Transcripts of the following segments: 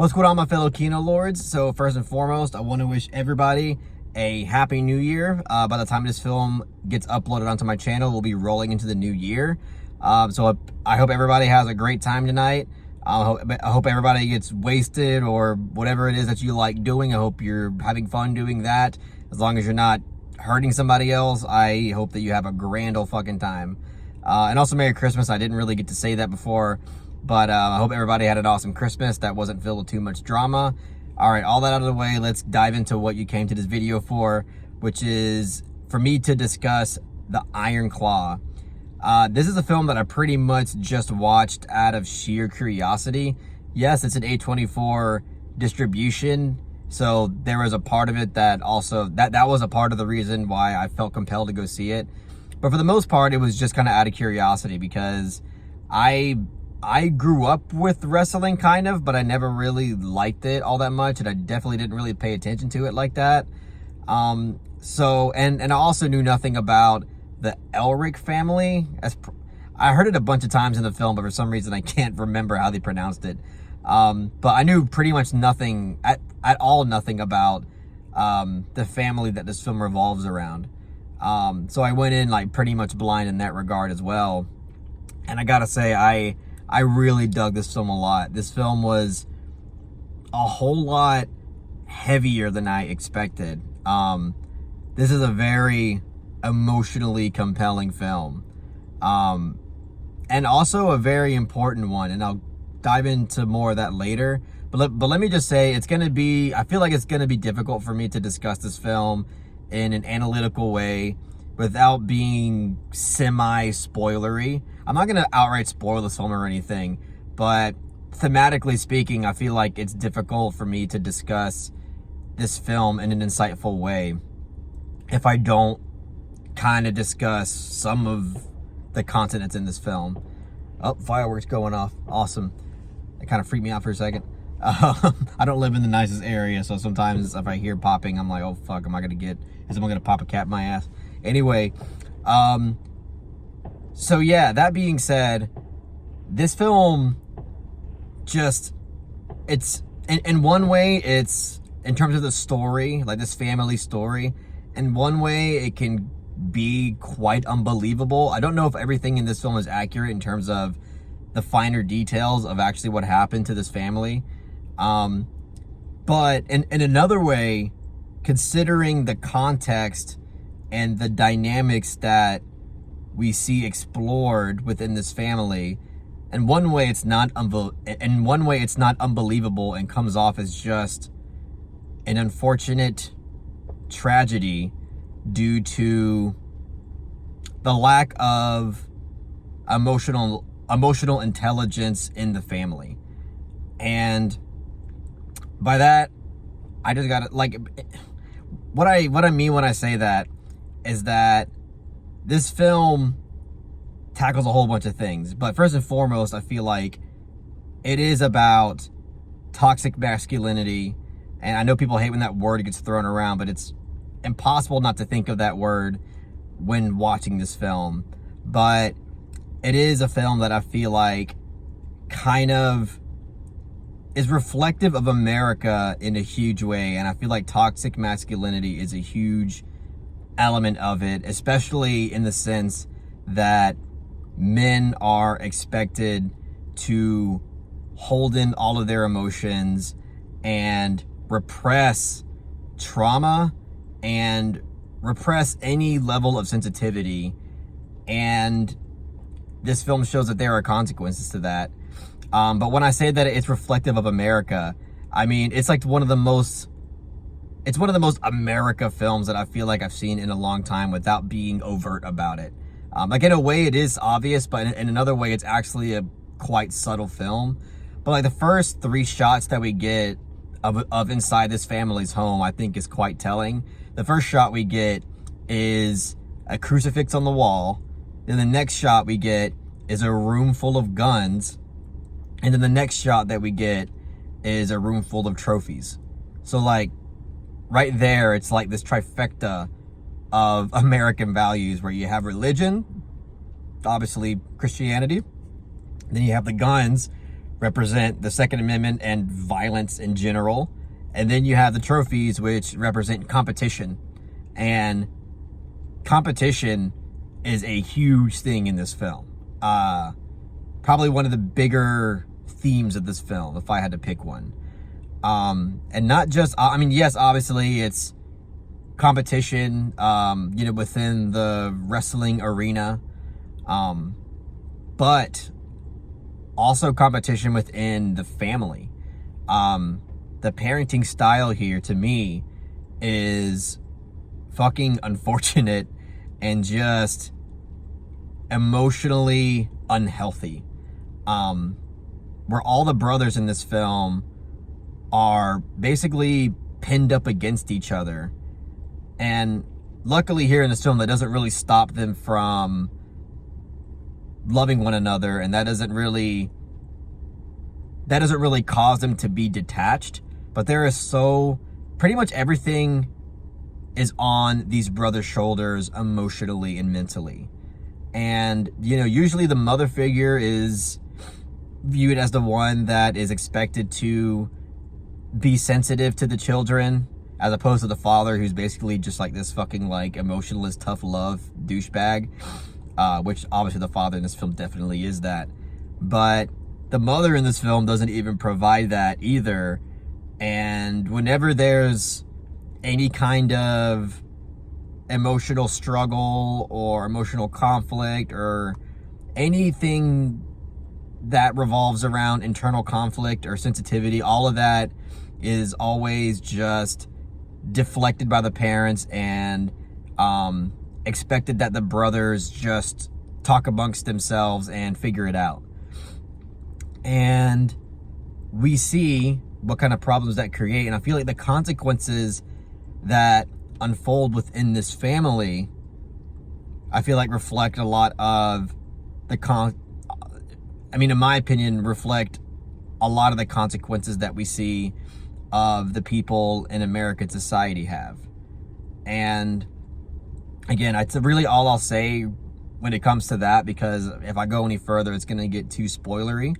What's going on, my fellow Kino Lords? So first and foremost, I want to wish everybody a happy new year. By the time this film gets uploaded onto my channel, we'll be rolling into the new year. So I hope everybody has a great time tonight. I hope everybody gets wasted or whatever it is that you like doing. I hope you're having fun doing that. As long as you're not hurting somebody else, I hope that you have a grand old fucking time. And also Merry Christmas. I didn't really get to say that before. But I hope everybody had an awesome Christmas that wasn't filled with too much drama. All right, all that out of the way, let's dive into what you came to this video for, which is for me to discuss The Iron Claw. This is a film that I pretty much just watched out of sheer curiosity. Yes, it's an A24 distribution, so there was a part of it that also, that was a part of the reason why I felt compelled to go see it. But for the most part, it was just kind of out of curiosity because I grew up with wrestling kind of, but I never really liked it all that much, and I definitely didn't really pay attention to it like that. And I also knew nothing about the Elric family. I heard it a bunch of times in the film, but for some reason I can't remember how they pronounced it. But I knew pretty much nothing, at all nothing about the family that this film revolves around. So I went in like pretty much blind in that regard as well. And I gotta say, I really dug this film a lot. This film was a whole lot heavier than I expected. This is a very emotionally compelling film. And also a very important one, and I'll dive into more of that later. But let me just say, I feel like it's gonna be difficult for me to discuss this film in an analytical way without being semi-spoilery. I'm not gonna outright spoil this film or anything, but thematically speaking, I feel like it's difficult for me to discuss this film in an insightful way if I don't kind of discuss some of the content that's in this film. Oh, fireworks going off. Awesome. It kind of freaked me out for a second. I don't live in the nicest area, so sometimes if I hear popping, I'm like, oh fuck, is someone gonna pop a cat in my ass? Anyway, so yeah, that being said, this film it's in one way, it's in terms of the story, like this family story, in one way it can be quite unbelievable. I don't know if everything in this film is accurate in terms of the finer details of actually what happened to this family. But in another way, considering the context and the dynamics that we see explored within this family, in one way it's not unbelievable and comes off as just an unfortunate tragedy due to the lack of emotional intelligence in the family. And by that, I just gotta, like, what I mean when I say that is that this film tackles a whole bunch of things. But first and foremost, I feel like it is about toxic masculinity. And I know people hate when that word gets thrown around, but it's impossible not to think of that word when watching this film. But it is a film that I feel like kind of is reflective of America in a huge way. And I feel like toxic masculinity is a huge element of it, especially in the sense that men are expected to hold in all of their emotions and repress trauma and repress any level of sensitivity. And this film shows that there are consequences to that. But when I say that it's reflective of America, I mean, it's like one of the most America films that I feel like I've seen in a long time without being overt about it. Like in a way it is obvious, but in another way it's actually a quite subtle film. But like the first 3 shots that we get of inside this family's home, I think is quite telling. The first shot we get is a crucifix on the wall. Then the next shot we get is a room full of guns. And then the next shot that we get is a room full of trophies. So like right there, it's like this trifecta of American values where you have religion, obviously Christianity, then you have the guns, represent the Second Amendment and violence in general. And then you have the trophies, which represent competition. And competition is a huge thing in this film. Probably one of the bigger themes of this film, if I had to pick one. And not just, I mean, yes, obviously it's competition, you know, within the wrestling arena, but also competition within the family. The parenting style here, to me, is fucking unfortunate and just emotionally unhealthy. Where all the brothers in this film are basically pinned up against each other. And luckily here in this film, that doesn't really stop them from loving one another, and that doesn't really cause them to be detached. But there is pretty much everything is on these brothers' shoulders emotionally and mentally. And, you know, usually the mother figure is viewed as the one that is expected to be sensitive to the children, as opposed to the father, who's basically just like this fucking like emotionless, tough love douchebag, which obviously the father in this film definitely is that. But the mother in this film doesn't even provide that either. And whenever there's any kind of emotional struggle or emotional conflict or anything that revolves around internal conflict or sensitivity, all of that is always just deflected by the parents and expected that the brothers just talk amongst themselves and figure it out. And we see what kind of problems that create. And I feel like the consequences that unfold within this family, I feel like reflect a lot of in my opinion, reflect a lot of the consequences that we see of the people in American society have. And again, it's really all I'll say when it comes to that, because if I go any further, it's going to get too spoilery.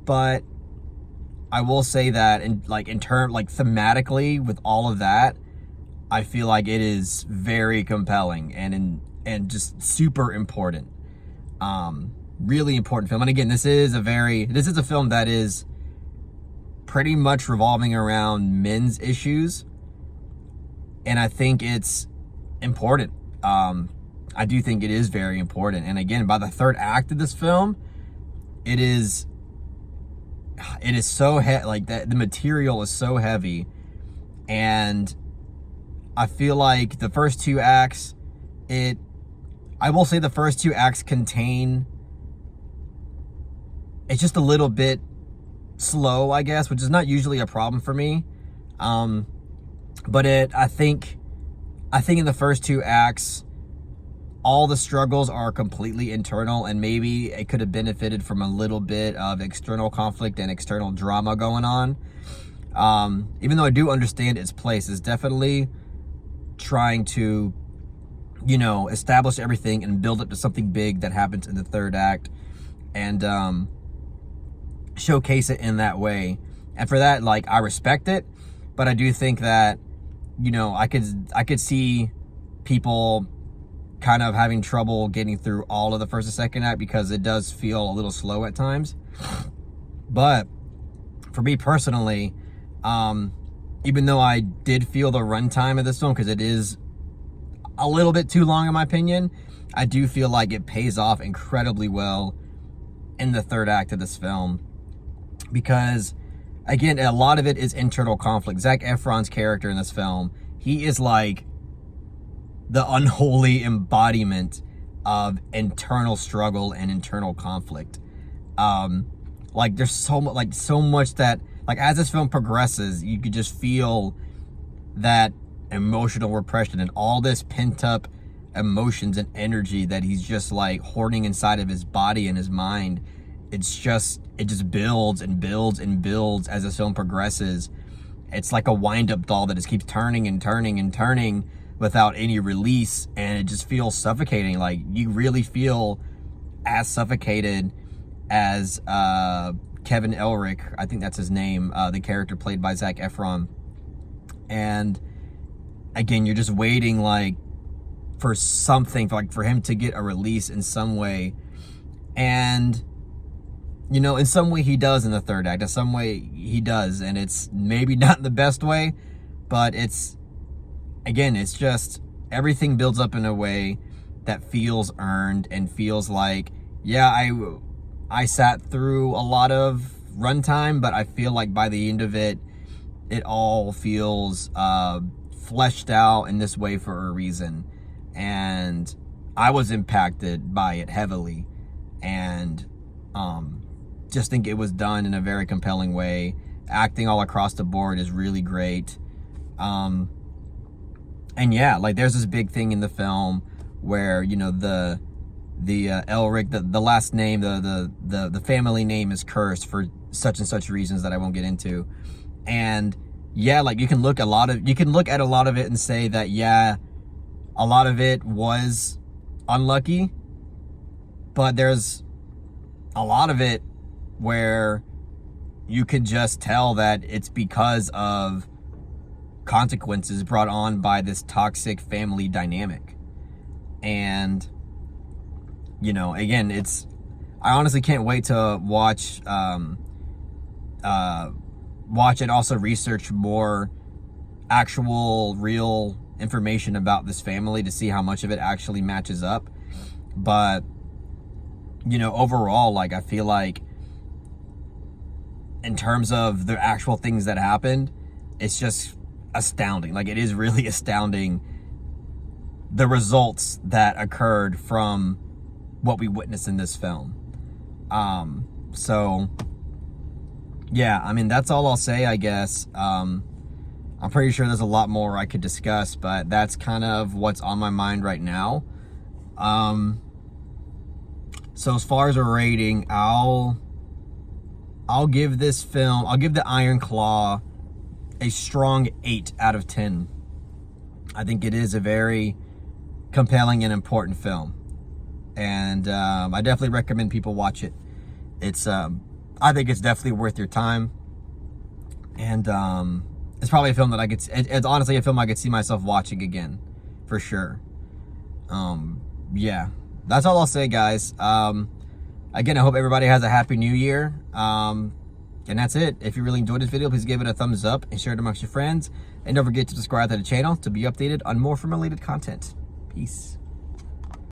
But I will say that thematically with all of that, I feel like it is very compelling and just super important. Really important film. And again, this is a film that is pretty much revolving around men's issues, and I think it's important. I do think it is very important. And again, by the third act of this film, it is so like that. The material is so heavy, and I feel like the first two acts, I will say the first two acts contain, it's just a little bit slow, I guess, which is not usually a problem for me. But I think in the first two acts, all the struggles are completely internal, and maybe it could have benefited from a little bit of external conflict and external drama going on. Even though I do understand its place, it's definitely trying to, you know, establish everything and build up to something big that happens in the third act, and showcase it in that way. And for that, like, I respect it, but I do think that, you know, I could see people kind of having trouble getting through all of the first and second act, because it does feel a little slow at times. But for me personally, even though I did feel the runtime of this film, because it is a little bit too long in my opinion, I do feel like it pays off incredibly well in the third act of this film. Because again, a lot of it is internal conflict. Zac Efron's character in this film, he is like the unholy embodiment of internal struggle and internal conflict. Like there's so much that, like, as this film progresses, you could just feel that emotional repression and all this pent up emotions and energy that he's just like hoarding inside of his body and his mind. It just builds and builds and builds as this film progresses. It's like a wind-up doll that just keeps turning and turning and turning without any release, and it just feels suffocating. Like, you really feel as suffocated as Kevin Elric, I think that's his name, the character played by Zac Efron. And again, you're just waiting like for something, for him to get a release in some way. And you know, in some way he does in the third act. In some way he does, and it's maybe not in the best way, but it's, again, it's just everything builds up in a way that feels earned and feels like, yeah, I sat through a lot of runtime, but I feel like by the end of it, it all feels fleshed out in this way for a reason. And I was impacted by it heavily, and just think it was done in a very compelling way. Acting all across the board is really great. And yeah, like there's this big thing in the film where, you know, the Elric, the last name, the family name is cursed for such and such reasons that I won't get into. And yeah, like you can look at a lot of it and say that, yeah, a lot of it was unlucky, but there's a lot of it where you could just tell that it's because of consequences brought on by this toxic family dynamic. And, you know, again, I honestly can't wait to watch and also research more actual real information about this family to see how much of it actually matches up. But, you know, overall, like, I feel like in terms of the actual things that happened, it's just astounding. Like, it is really astounding, the results that occurred from what we witnessed in this film. So yeah, I mean, that's all I'll say, I guess. I'm pretty sure there's a lot more I could discuss, but that's kind of what's on my mind right now. So as far as a rating, I'll give this film, I'll give The Iron Claw a strong 8 out of 10. I think it is a very compelling and important film, and I definitely recommend people watch it. It's I think it's definitely worth your time, and it's probably a film that it's honestly a film I could see myself watching again, for sure. Yeah, that's all I'll say, guys. Again, I hope everybody has a happy new year. And that's it. If you really enjoyed this video, please give it a thumbs up and share it amongst your friends. And don't forget to subscribe to the channel to be updated on more film related content. Peace.